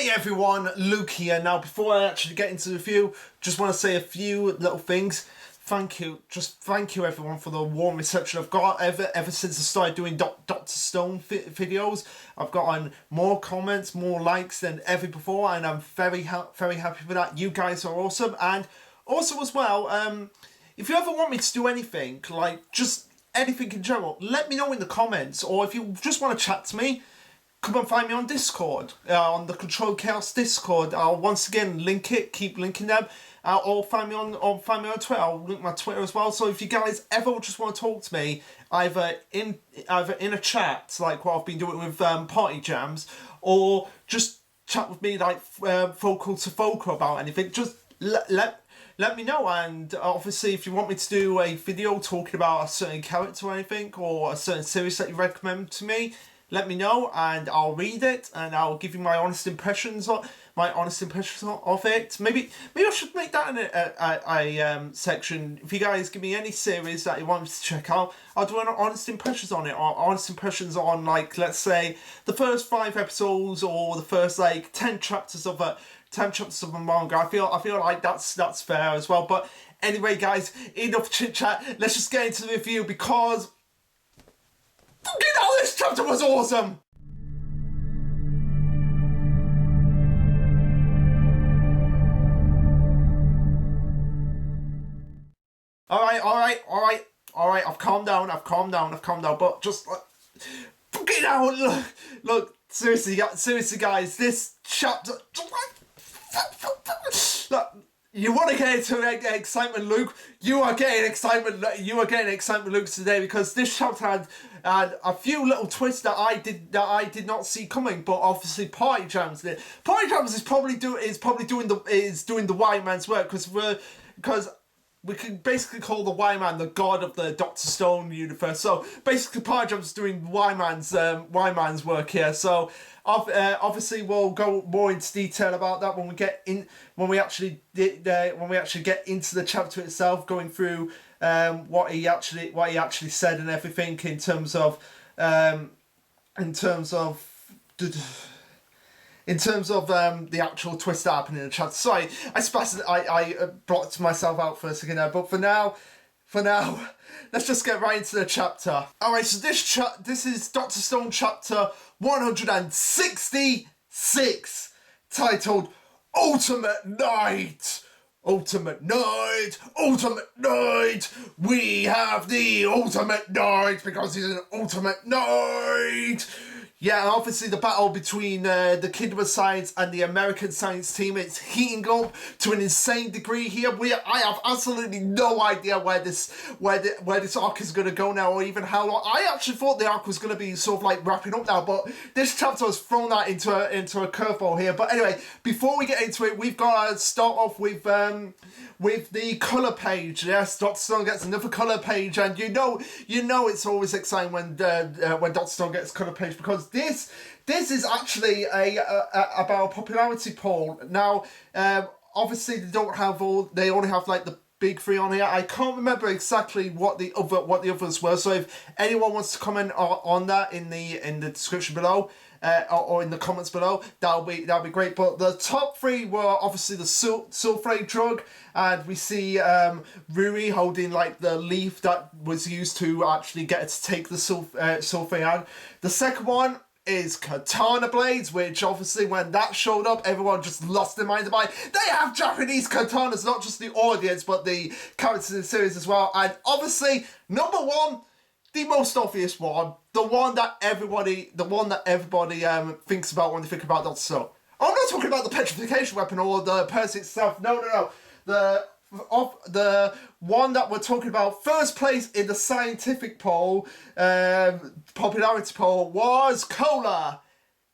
Hey everyone, Luke here. Now before I actually get into the review, just want to say a few little things. Thank you everyone for the warm reception I've got ever since I started doing Dr. Stone videos. I've gotten more comments, more likes than ever before, and I'm very happy with that. You guys are awesome. And also as well, if you ever want me to do anything, like just anything in general, let me know in the comments, or if you just want to chat to me, come and find me on Discord, on the Control Chaos Discord. I'll once again link it, keep linking them. Or find me on Twitter. I'll link my Twitter as well. So if you guys ever just want to talk to me, either in a chat like what I've been doing with Party Jams, or just chat with me like vocal to vocal about anything, just let me know. And obviously if you want me to do a video talking about a certain character or anything, or a certain series that you recommend to me, let me know and I'll read it and I'll give you my honest impressions of it. Maybe I should make that in a section. If you guys give me any series that you want me to check out, I'll do an honest impressions on it, or honest impressions on, like, let's say the first 5 episodes or the first like 10 chapters of a manga. I feel like that's fair as well. But anyway, guys, enough chit chat. Let's just get into the review, because fucking hell, this chapter was awesome! Alright, I've calmed down, but just, fucking hell, look, seriously guys, this chapter, look, you want to get into excitement, Luke? You are getting excitement, Luke, today, because this chapter had a few little twists that I did not see coming. But obviously, Party Jams did. Party Jams is probably doing the white man's work, because we can basically call the Y Man the god of the Dr. Stone universe. So basically, Party Jams is doing Y Man's work here. So obviously we'll go more into detail about that when we actually get into the chapter itself, going through what he actually said and everything in terms of the actual twist that happened in the chapter. Sorry, I blocked myself out for a second there, but for now, let's just get right into the chapter. Alright, so this is Dr. Stone chapter 166, titled Ultimate Night. Ultimate Night! We have the Ultimate Night because he's an Ultimate Night! Yeah, and obviously the battle between the Kingdom of Science and the American Science team, it's heating up to an insane degree here. I have absolutely no idea where this arc is going to go now, or even how long. I actually thought the arc was going to be sort of like wrapping up now, but this chapter has thrown that into a curveball here. But anyway, before we get into it, we've got to start off with the colour page. Yes, Dr. Stone gets another colour page, and you know it's always exciting when Dr. Stone gets colour page, because this is actually about a popularity poll. Now, obviously they only have like the big 3 on here. I can't remember exactly what the others were. So if anyone wants to comment on that in the description below, or in the comments below, that'll be great. But the top 3 were obviously the sulfate drug, and we see Ruri holding like the leaf that was used to actually get her to take the sulfate out. The second one is katana blades, which obviously when that showed up, everyone just lost their minds about it. They have Japanese katanas, not just the audience, but the characters in the series as well. And obviously, number 1, the most obvious one, the one that everybody thinks about when they think about Dr. Stone. I'm not talking about the petrification weapon or the purse itself. No. The one that we're talking about, first place in the scientific poll, popularity poll, was Cola.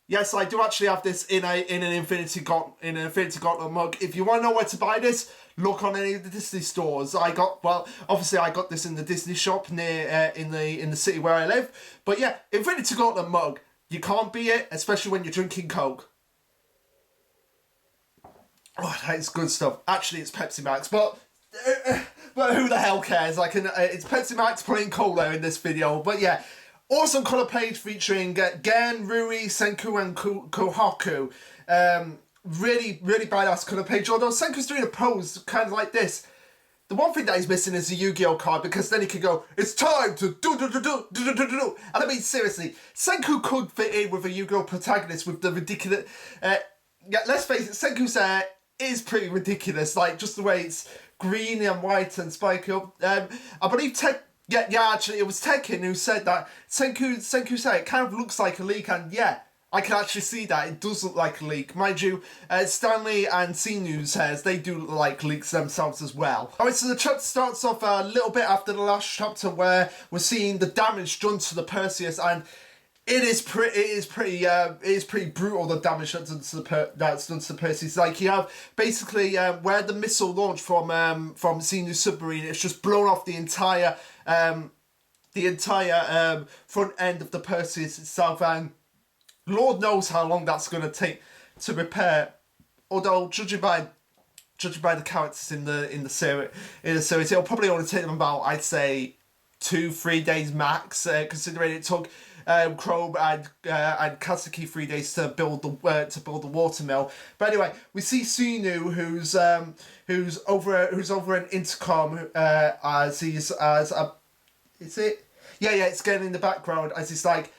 Yes, I do actually have this in an Infinity Gauntlet mug. If you want to know where to buy this, look on any of the Disney stores. Obviously I got this in the Disney shop near in the city where I live. But yeah, Infinity Gauntlet mug. You can't beat it, especially when you're drinking Coke. Oh, that is good stuff. Actually, it's Pepsi Max, but who the hell cares? It's Pepsi Max playing Cola in this video. But yeah, Awesome color page featuring Gen, Rui, Senku, and Kohaku. Really, really badass color page. Although Senku's doing a pose kind of like this. The one thing that he's missing is the Yu-Gi-Oh card, because then he could go, it's time to do. And I mean, seriously, Senku could fit in with a Yu-Gi-Oh protagonist with the ridiculous... yeah, let's face it, Senku's hair is pretty ridiculous. Like, just the way it's green and white and spiky up. I believe actually, it was Tekken who said that Senku's hair, it kind of looks like a leak, and yeah, I can actually see that. It does look like a leak. Mind you, Stanley and Sinu's hairs, they do look like leaks themselves as well. Alright, so the chapter starts off a little bit after the last chapter, where we're seeing the damage done to the Perseus, and it is pretty brutal, the damage that's done to the Perseus. Like, you have basically where the missile launched from Sinu's submarine, it's just blown off the entire front end of the Perseus itself, and Lord knows how long that's going to take to repair. Although, judging by the characters in the series, it'll probably only take them about, I'd say, 2-3 days max. Considering it took Chrome and Katsuki 3 days to build the water mill. But anyway, we see Sinu, who's over an intercom it's getting in the background as he's like,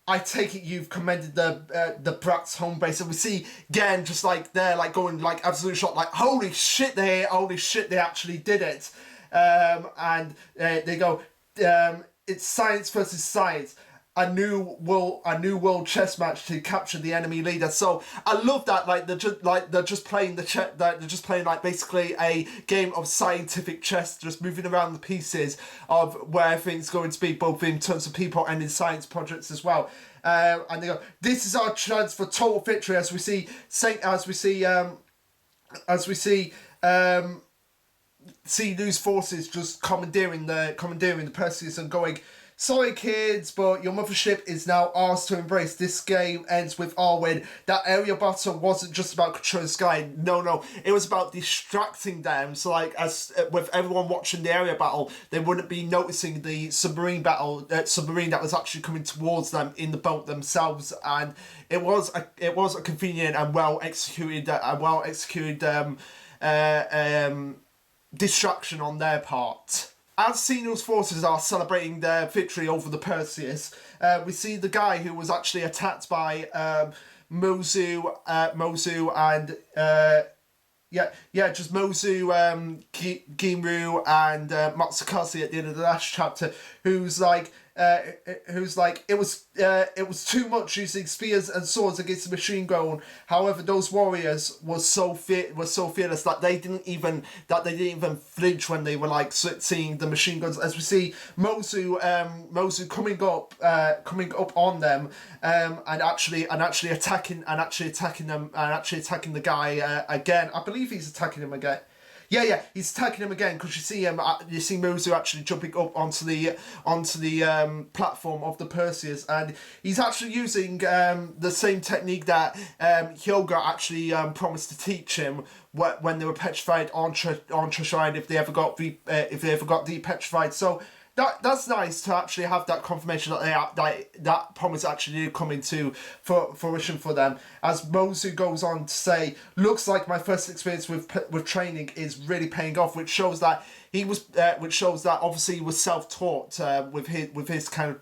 I take it you've commended the Bratz home base, and we see Gen just like there, like going like absolute shock, like holy shit they actually did it, and they go, it's science versus science. A new world chess match to capture the enemy leader. So I love that, they're just playing like basically a game of scientific chess, just moving around the pieces of where things going to be, both in terms of people and in science projects as well. And they go, this is our chance for total victory, as we see Sinu's forces just commandeering the Perseus and going, sorry kids, but your mothership is now ours to embrace. This game ends with our win. That area battle wasn't just about controlling the sky. No, it was about distracting them. So like, as with everyone watching the area battle, they wouldn't be noticing the submarine that was actually coming towards them in the boat themselves. And it was a convenient and well executed distraction on their part. As Sinu's forces are celebrating their victory over the Perseus, we see the guy who was actually attacked by Mozu and Ginru and Matsukaze at the end of the last chapter, who's like it was too much using spears and swords against the machine gun. However, those warriors were so fearless that they didn't even flinch when they were like seeing the machine guns. As we see Mozu coming up on them, and actually attacking them, and actually attacking the guy again. I believe he's attacking him again. Yeah, he's attacking him again, because you see Mozu actually jumping up onto the platform of the Perseus, and he's actually using the same technique that Hyuga actually promised to teach him when they were petrified on Cheshire, if they ever got de-petrified. So that's nice to actually have that confirmation that promise actually did come into fruition for them. As Mozu goes on to say, looks like my first experience with training is really paying off, which shows that obviously he was self-taught with his kind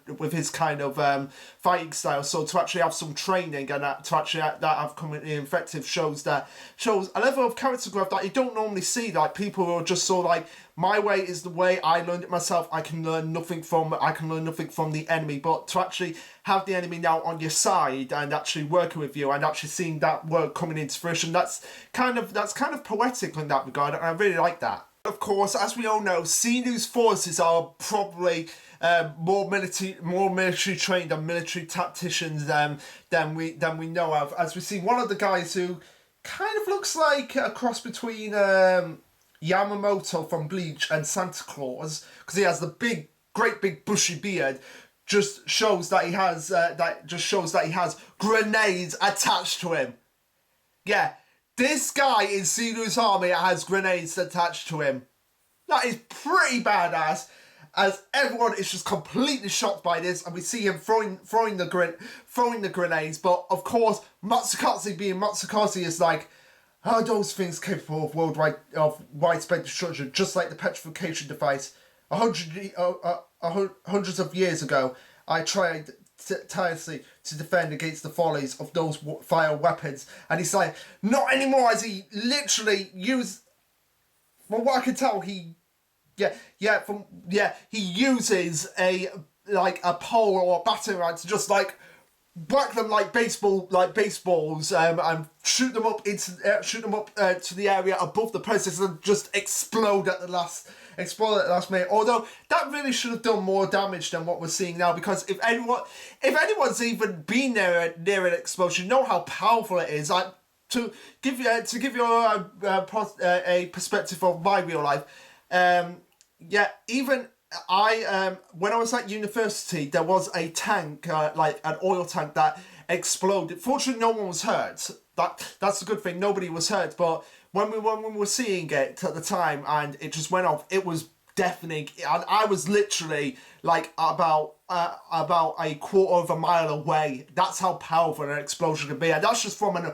of fighting style. So to actually have some training and to actually that have come in effective shows a level of character growth that you don't normally see. Like, people who are just so like, my way is the way, I learned it myself, I can learn nothing from the enemy. But to actually have the enemy now on your side and actually working with you and actually seeing that work coming into fruition, that's kind of poetic in that regard, and I really like that. Of course, as we all know, Sinu's forces are probably more military trained and military tacticians than we know of. As we see one of the guys who kind of looks like a cross between Yamamoto from Bleach and Santa Claus, because he has the great big bushy beard, just shows that he has grenades attached to him. Yeah, this guy in Sinu's army has grenades attached to him. That is pretty badass. as everyone is just completely shocked by this, and we see him throwing the grenades. But of course, Matsukaze being Matsukaze is like, are those things capable of widespread destruction, just like the petrification device? Hundreds of years ago, I tried tirelessly to defend against the follies of those vile weapons. And he's like, not anymore, as he literally used, from what I can tell, he uses a pole or a battering ram to just like whack them like baseballs, and shoot them up to the area above the premises and just explode at the last minute. Although that really should have done more damage than what we're seeing now, because if anyone's even been near an explosion, you know how powerful it is. Like, to give you a perspective of my real life, even when I was at university, there was a tank, like an oil tank, that exploded. Fortunately, no one was hurt. That's a good thing. Nobody was hurt. But when we were seeing it at the time and it just went off, it was deafening. And I was literally like about a quarter of a mile away. That's how powerful an explosion can be, and that's just from an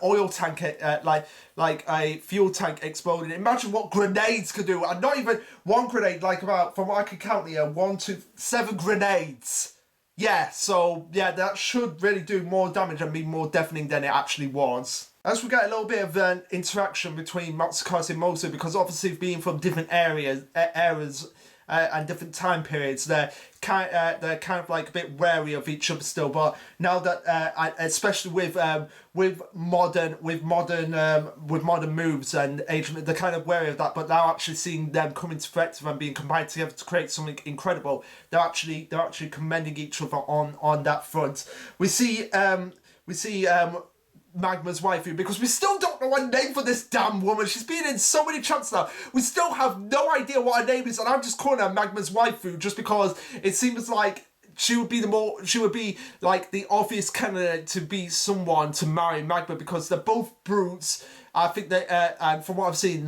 oil tank, like a fuel tank exploding. Imagine what grenades could do, and not even one grenade. Like, about, from what I can count here, 1, 2, 7 grenades. Yeah, so yeah, that should really do more damage and be more deafening than it actually was. As we get a little bit of an interaction between Matsukaze and Mozu, because obviously being from different eras and different time periods, they're kind of like a bit wary of each other still. But now that, especially with modern moves and age, they're kind of wary of that. But now actually seeing them come into effective and being combined together to create something incredible, they're actually commending each other on that front. We see Magma's waifu, because we still don't know a name for this damn woman. She's been in so many chapters now. We still have no idea what her name is, and I'm just calling her Magma's waifu just because it seems like she would be like the obvious candidate to be someone to marry Magma, because they're both brutes. I think and from what I've seen,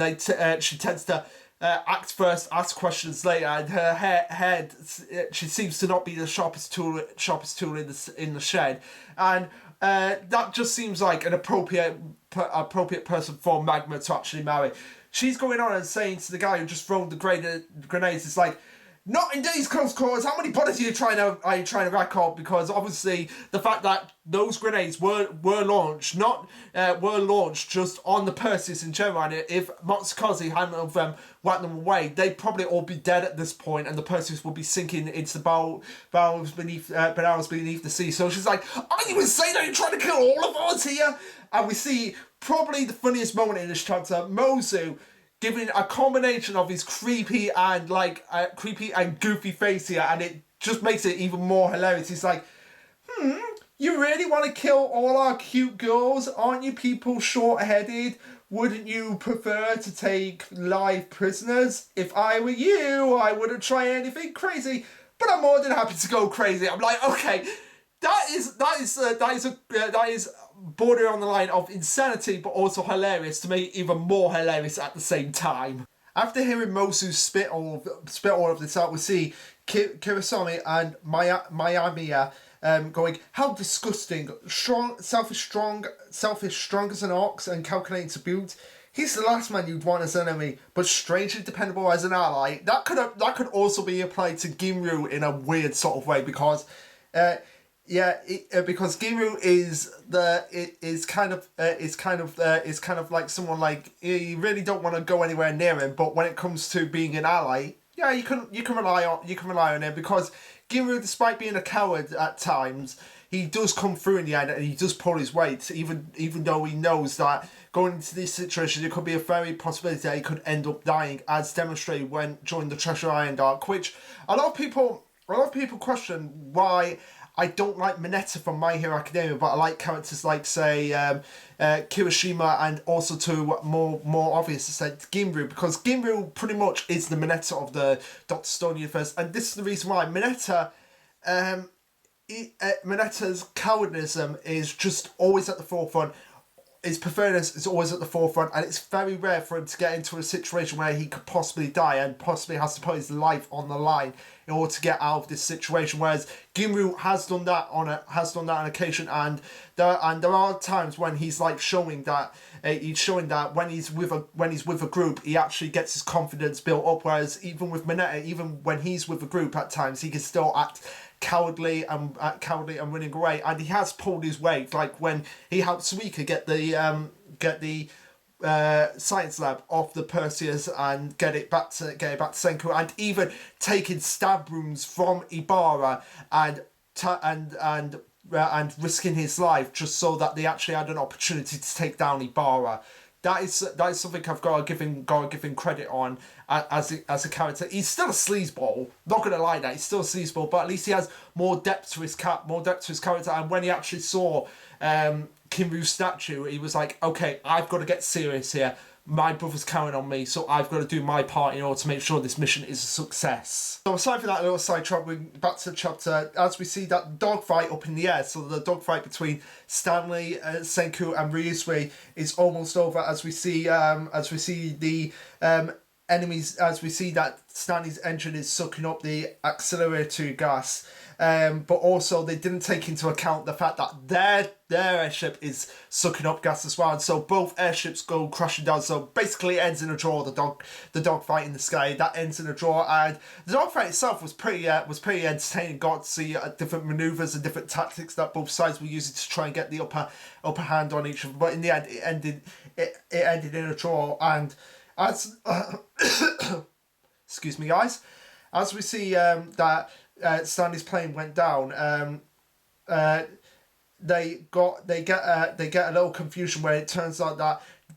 she tends to act first, ask questions later, and her head, she seems to not be the sharpest tool in the shed, and that just seems like an appropriate person for Magma to actually marry. She's going on and saying to the guy who just thrown the grenades, it's like, not in these close quarters. How many bodies are you trying to rack up? Because obviously the fact that those grenades were launched just on the Perseus in general, and if Matsukaze hadn't whacked them away, they'd probably all be dead at this point, and the Perseus would be sinking into the bowels beneath the sea. So she's like, "Are you insane? Are you trying to kill all of us here?" And we see probably the funniest moment in this chapter, Mozu giving a combination of his creepy and goofy face here, and it just makes it even more hilarious. He's like, you really want to kill all our cute girls? Aren't you people short-headed? Wouldn't you prefer to take live prisoners? If I were you, I wouldn't try anything crazy, but I'm more than happy to go crazy. I'm like, okay, that is border on the line of insanity, but also hilarious, to me, even more hilarious at the same time. After hearing Mozu spit all of this out, we see Kirasami and Mayamiya going, "How disgusting! Selfish, strong as an ox, and calculating to boot. He's the last man you'd want as an enemy, but strangely dependable as an ally." That could also be applied to Ginryu in a weird sort of way, because because Ginryu is kind of like someone like, you really don't want to go anywhere near him, but when it comes to being an ally, yeah, you can rely on him, because Ginryu, despite being a coward at times, he does come through in the end, and he does pull his weight, even though he knows that going into this situation, it could be a very possibility that he could end up dying, as demonstrated when during the Treasure Island arc, which a lot of people question why I don't like Mineta from My Hero Academia, but I like characters like, say, Kirishima, and also to more obvious extent, Ginryu, because Ginryu pretty much is the Mineta of the Dr. Stone universe, and this is the reason why Mineta's cowardism is just always at the forefront. his preparedness is always at the forefront, and it's very rare for him to get into a situation where he could possibly die and possibly has to put his life on the line in order to get out of this situation. Whereas Ginru has done that on occasion, and there are times when he's like showing that when he's with a group, he actually gets his confidence built up. Whereas even with Mineta, even when he's with a group, at times he can still act cowardly and running away, and he has pulled his weight, like when he helped Suika get the science lab off the Perseus and get it back to Senku, and even taking stab wounds from Ibara and risking his life just so that they actually had an opportunity to take down Ibara. That is something I've got to give him credit on as a character. He's still a sleazeball. Not gonna lie, that he's still a sleazeball, but at least he has more depth to his character. And when he actually saw Kinryu's statue, he was like, okay, I've got to get serious here. My brother's counting on me, so I've got to do my part in order to make sure this mission is a success. So aside from that little sidetrack, we're back to the chapter as we see that dogfight up in the air. So the dogfight between Stanley, Senku, and Ryusui is almost over. As we see the enemies, as we see that Stanley's engine is sucking up the accelerator gas. But also they didn't take into account the fact that their airship is sucking up gas as well, and so both airships go crashing down. So basically, it ends in a draw. The dogfight in the sky, that ends in a draw, and the dogfight itself was pretty entertaining. Got to see different maneuvers and different tactics that both sides were using to try and get the upper hand on each other. But in the end, it ended in a draw. And as excuse me, guys, as we see that Stanley's plane went down, they get a little confusion where it turns out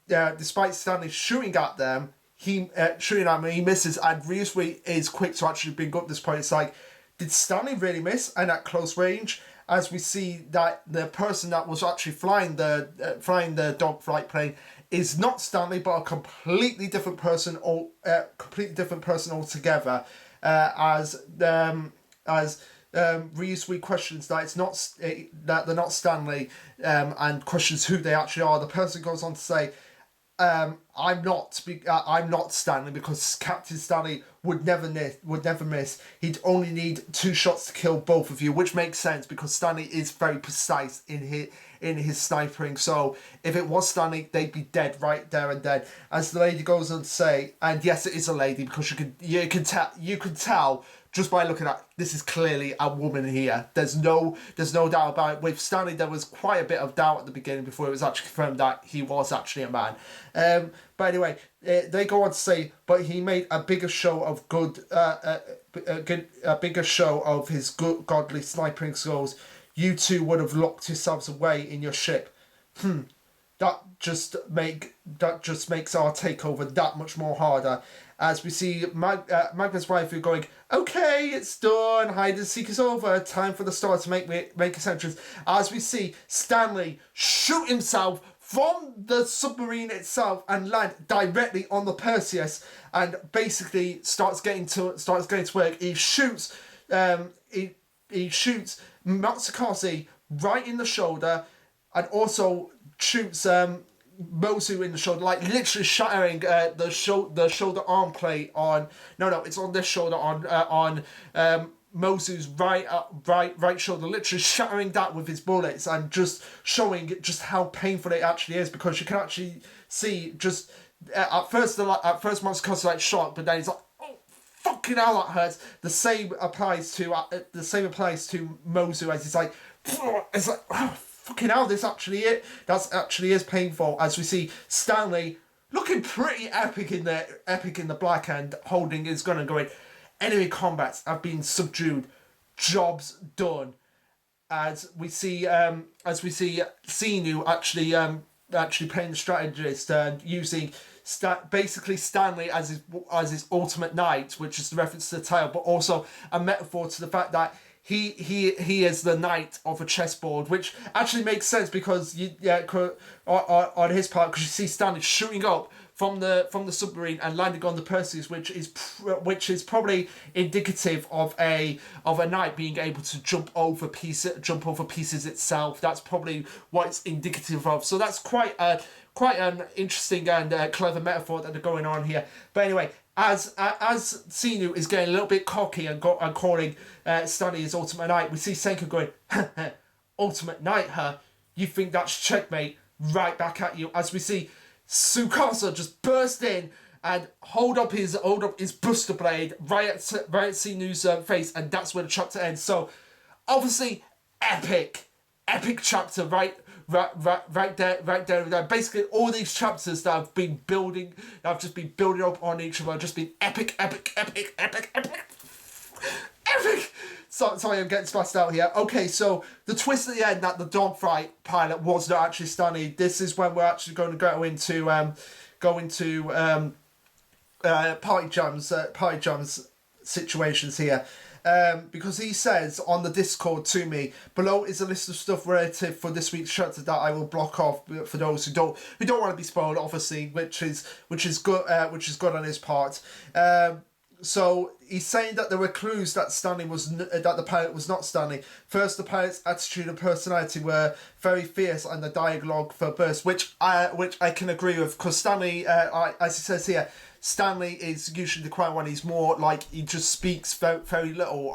that despite Stanley shooting at them, he misses, and Ryusui is quick to actually bring up this point. It's like, did Stanley really miss? And at close range, as we see that the person that was actually flying the dogfight plane is not Stanley, but a completely different person altogether. As Ryusui questions that that they're not Stanley, and questions who they actually are. The person goes on to say, I'm not Stanley, because Captain Stanley would never miss. He'd only need 2 shots to kill both of you, which makes sense because Stanley is very precise in his sniping. So if it was Stanley, they'd be dead right there and then. As the lady goes on to say, and yes, it is a lady, because you can tell just by looking at, this is clearly a woman here. There's no doubt about it. With Stanley, there was quite a bit of doubt at the beginning before it was actually confirmed that he was actually a man. But anyway, they go on to say, but he made a bigger show of a bigger show of his good godly sniping skills. You two would have locked yourselves away in your ship. That just makes our takeover that much more harder. As we see Magnus' wife going, okay, it's done, hide and seek is over, time for the star to make its entrance. As we see Stanley shoot himself from the submarine itself and land directly on the Perseus, and basically starts getting to work. He shoots Matsukaze right in the shoulder, and also shoots Mozu in the shoulder, like literally shattering the shoulder arm plate on. No, it's on this shoulder on Mozu's right shoulder, literally shattering that with his bullets, and just showing just how painful it actually is, because you can actually see just at first Matsukaze's like shocked, but then he's like, oh fucking hell, that hurts. The same applies to Mozu, as he's like, it's like, oh, fucking hell, this actually is painful. As we see Stanley looking pretty epic in the black end, holding his gun and going, enemy combats have been subdued, job's done. As we see Xenu actually playing the strategist and using basically Stanley as his ultimate knight, which is the reference to the title, but also a metaphor to the fact that he is the knight of a chessboard, which actually makes sense because on his part, because you see Stanley shooting up from the submarine and landing on the Perseus, which is probably indicative of a knight being able to jump over pieces itself. That's probably what it's indicative of. So that's quite an interesting and clever metaphor that they're going on here. But anyway, as Xenu is getting a little bit cocky and calling Stanley his ultimate knight, we see Senku going, ultimate knight, huh? You think that's checkmate? Right back at you. As we see Tsukasa just burst in and hold up his Buster Blade right at Xenu's face, and that's where the chapter ends. So obviously epic chapter right there. Basically all these chapters that have been building, that have just been building up on each other, just been epic. Sorry, I'm getting splashed out here. Okay, so the twist at the end that the dogfight pilot was not actually Stanley. This is when we're actually going to go into party jams situations here. Because he says on the Discord to me, below is a list of stuff relative for this week's chapter that I will block off for those who don't want to be spoiled, obviously, which is good on his part. So he's saying that there were clues that that the pilot was not Stanley. First, the pilot's attitude and personality were very fierce, and the dialogue for burst, which I can agree with, because Stanley, as he says here, Stanley is usually the quiet one. He's more like, he just speaks very little.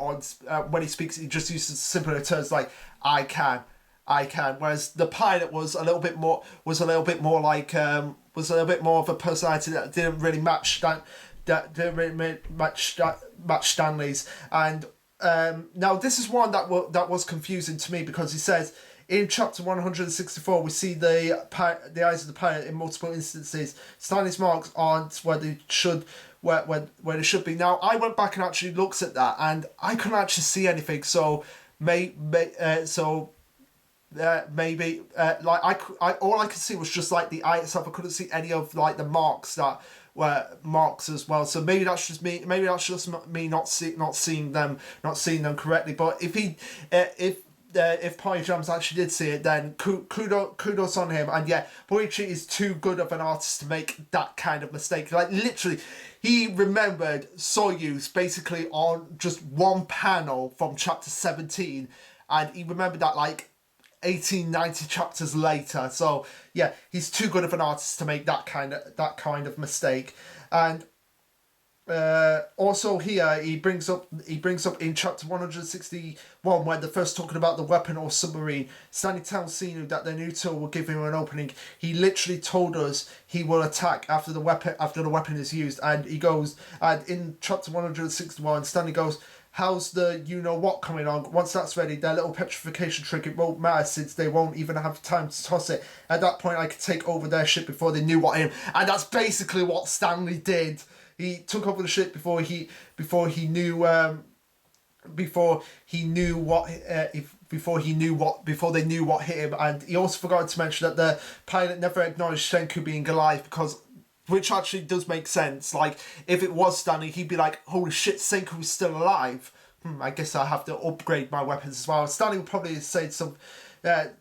When he speaks, he just uses simpler terms like I can. Whereas the pilot was a little bit more like was a little bit more of a personality that didn't really match match Stanley's. And now this is one that was confusing to me, because he says in chapter 164 we see the eyes of the pilot in multiple instances. Stanley's marks aren't where they should be. Now I went back and actually looked at that, and I couldn't actually see anything. So maybe all I could see was just like the eye itself. I couldn't see any of like the marks that were marks as well. So maybe that's just me. Maybe that's just me not seeing them correctly. But if Party Jams actually did see it, then kudos on him. And yeah, Boichi is too good of an artist to make that kind of mistake. Like literally, he remembered Soyuz basically on just one panel from chapter 17, and he remembered that like 1890 chapters later. So yeah, he's too good of an artist to make that kind of mistake. And also here he brings up in chapter 161, when they're first talking about the weapon or submarine, Stanley tells Xenu that the new tool will give him an opening. He literally told us he will attack after the weapon is used. And he goes, and in chapter 161 Stanley goes, how's the you-know-what coming on? Once that's ready, their little petrification trick, it won't matter since they won't even have time to toss it. At that point, I could take over their ship before they knew what hit him. And that's basically what Stanley did. He took over the ship before they knew what hit him. And he also forgot to mention that the pilot never acknowledged Senku being alive, which actually does make sense. Like, if it was Stanley, he'd be like, holy shit, Senku is still alive. I guess I have to upgrade my weapons as well. Stanley would probably say something like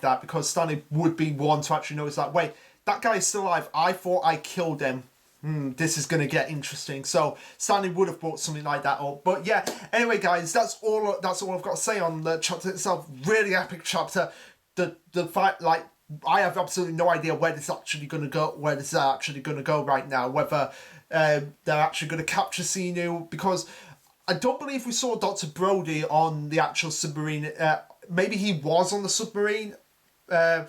that, because Stanley would be one to actually notice that, wait, that guy is still alive. I thought I killed him. This is going to get interesting. So Stanley would have brought something like that up. But yeah, anyway guys, that's all I've got to say on the chapter itself. Really epic chapter. The fight, like, I have absolutely no idea where this is actually going to go right now. Whether they're actually going to capture Xenu, because I don't believe we saw Dr. Brody on the actual submarine. Maybe he was on the submarine. Let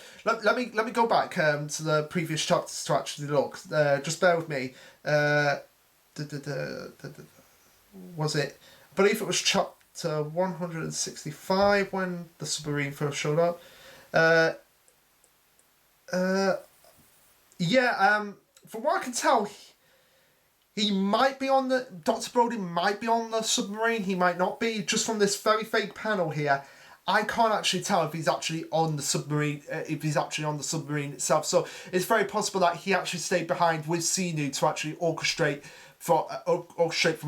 me go back to the previous chapters to actually look. Just bear with me. Was it? I believe it was chapter 165 when the submarine first showed up. From what I can tell, he might be on the... Dr. Brody might be on the submarine, he might not be. Just from this very fake panel here, I can't actually tell if he's actually on the submarine, itself. So it's very possible that he actually stayed behind with Xenu to actually orchestrate from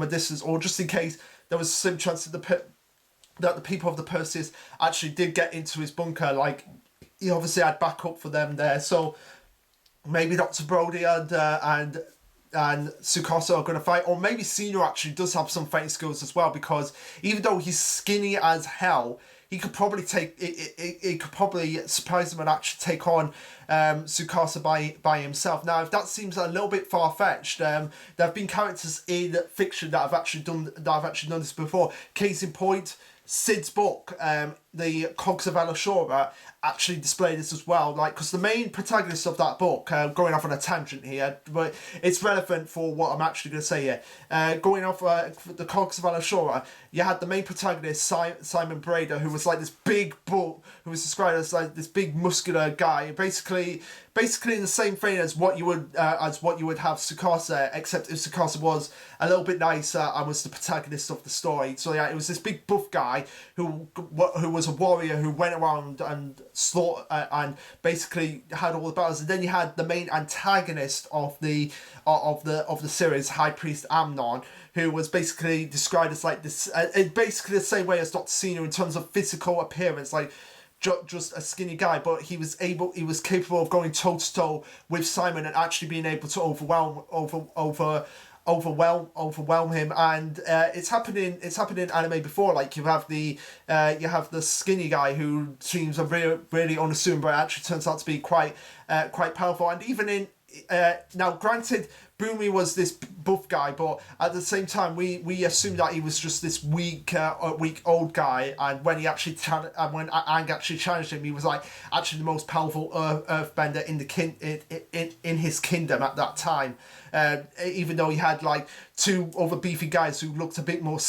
a distance, or just in case there was some chance that the people of the Perseus actually did get into his bunker, like he obviously had backup for them there. So maybe Dr. Brody and Tsukasa are going to fight, or maybe Cena actually does have some fighting skills as well, because even though he's skinny as hell, he could probably it could probably surprise him and actually take on Tsukasa by himself. Now, if that seems a little bit far fetched, there have been characters in fiction that have actually done this before. Case in point, Sid's book, the Cogs of Alashora, actually display this as well. Like, because the main protagonist of that book, going off on a tangent here, but it's relevant for what I'm actually going to say here. Going off the Cogs of Alashora, you had the main protagonist, Simon Brader, who was like this big bull, who was described as like this big muscular guy, basically in the same vein as what you would have Tsukasa, except if Tsukasa was a little bit nicer and was the protagonist of the story. So yeah, it was this big buff guy who was a warrior who went around and slaughtered and basically had all the battles. And then you had the main antagonist of the series, High Priest Amnon, who was basically described as like this, basically the same way as Dr. Cena in terms of physical appearance, like just a skinny guy, but he was capable of going toe to toe with Simon and actually being able to overwhelm him. And it's happened in anime before. Like you have the skinny guy who seems a really unassuming, but actually turns out to be quite powerful. And even in now, granted, Boomy was this buff guy, but at the same time, we assumed that he was just this weak old guy. And when he actually when Aang actually challenged him, he was like actually the most powerful Earthbender in his kingdom at that time. Even though he had like two other beefy guys who looked a bit more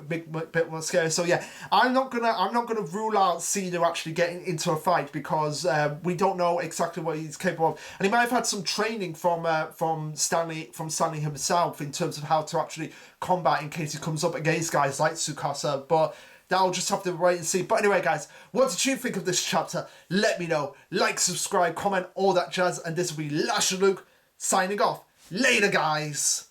bit more scary. So yeah, I'm not gonna rule out Cena actually getting into a fight, because we don't know exactly what he's capable of, and he might have had some training from Stanley himself in terms of how to actually combat in case he comes up against guys like Tsukasa. But that'll just have to wait and see. But anyway, guys, what did you think of this chapter? Let me know. Like, subscribe, comment, all that jazz. And this will be Lasher Luke signing off. Later, guys.